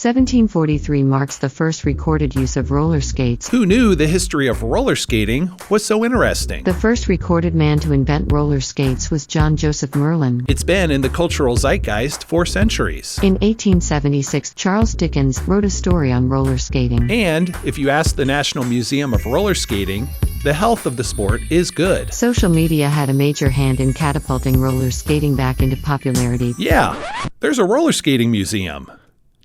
1743 marks the first recorded use of roller skates. Who knew the history of roller skating was so interesting? The first recorded man to invent roller skates was John Joseph Merlin. It's been in the cultural zeitgeist for centuries. In 1876, Charles Dickens wrote a story on roller skating. And if you ask the National Museum of Roller Skating, the health of the sport is good. Social media had a major hand in catapulting roller skating back into popularity. Yeah, there's a roller skating museum.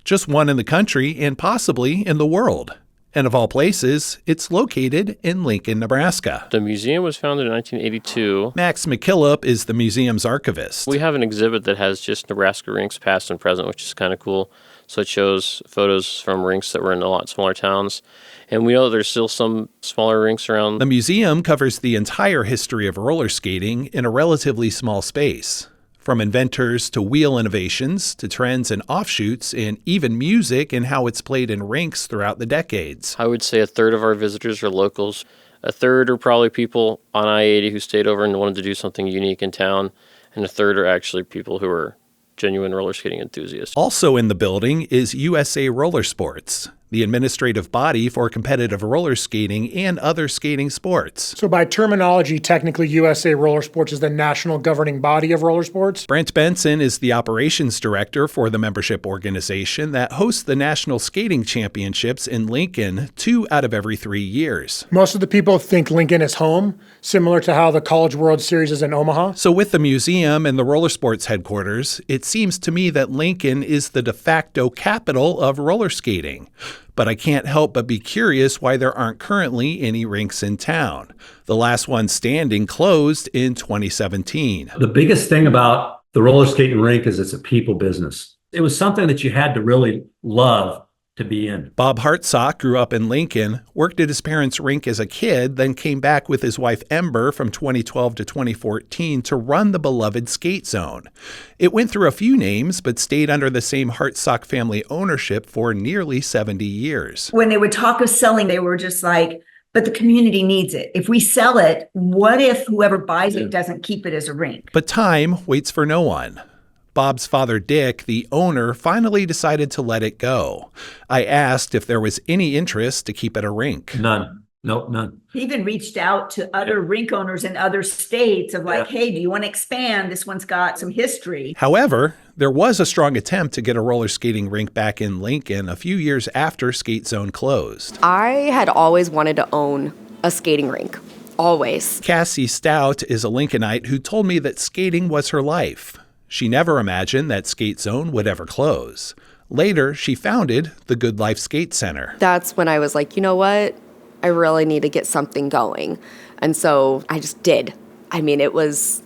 Just one in the country and possibly in the world. And of all places, it's located in Lincoln, Nebraska. The museum was founded in 1982. Max McKillop is the museum's archivist. We have an exhibit that has just Nebraska rinks past and present, which is kind of cool. So it shows photos from rinks that were in a lot smaller towns. And we know there's still some smaller rinks around. The museum covers the entire history of roller skating in a relatively small space. From inventors to wheel innovations to trends and offshoots and even music and how it's played in rinks throughout the decades. I would say a third of our visitors are locals. A third are probably people on I-80 who stayed over and wanted to do something unique in town. And a third are actually people who are genuine roller skating enthusiasts. Also in the building is USA Roller Sports, the administrative body for competitive roller skating and other skating sports. So by terminology, technically USA Roller Sports is the national governing body of roller sports. Brent Benson is the operations director for the membership organization that hosts the National Skating Championships in Lincoln 2 out of every 3 years. Most of the people think Lincoln is home, similar to how the College World Series is in Omaha. So with the museum and the roller sports headquarters, it seems to me that Lincoln is the de facto capital of roller skating. But I can't help but be curious why there aren't currently any rinks in town. The last one standing closed in 2017. The biggest thing about the roller skating rink is it's a people business. It was something that you had to really love to be in. Bob Hartsock grew up in Lincoln, worked at his parents' rink as a kid, then came back with his wife Ember from 2012 to 2014 to run the beloved Skate Zone. It went through a few names, but stayed under the same Hartsock family ownership for nearly 70 years. When they would talk of selling, they were just like, but the community needs it. If we sell it, what if whoever buys it doesn't keep it as a rink? But time waits for no one. Bob's father, Dick, the owner, finally decided to let it go. I asked if there was any interest to keep it a rink. None. Nope, none. He even reached out to other rink owners in other states of like, hey, do you want to expand? This one's got some history. However, there was a strong attempt to get a roller skating rink back in Lincoln a few years after Skate Zone closed. I had always wanted to own a skating rink. Always. Cassie Stout is a Lincolnite who told me that skating was her life. She never imagined that Skate Zone would ever close. Later, she founded the Good Life Skate Center. That's when I was like, you know what? I really need to get something going. And so I just did. I mean, it was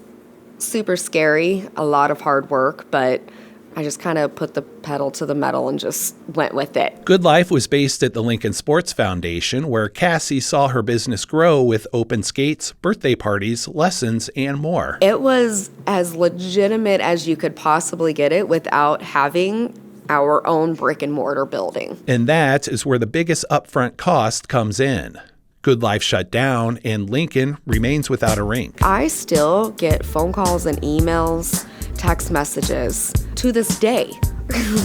super scary, a lot of hard work, but I just kind of put the pedal to the metal and just went with it. Good Life was based at the Lincoln Sports Foundation, where Cassie saw her business grow with open skates, birthday parties, lessons, and more. It was as legitimate as you could possibly get it without having our own brick and mortar building. And that is where the biggest upfront cost comes in. Good Life shut down, and Lincoln remains without a rink. I still get phone calls and emails, text messages. To this day,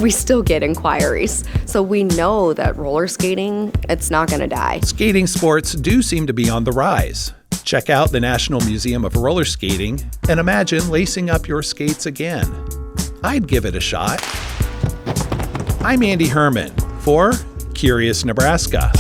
we still get inquiries. So we know that roller skating, it's not going to die. Skating sports do seem to be on the rise. Check out the National Museum of Roller Skating and imagine lacing up your skates again. I'd give it a shot. I'm Andy Herman for Curious Nebraska.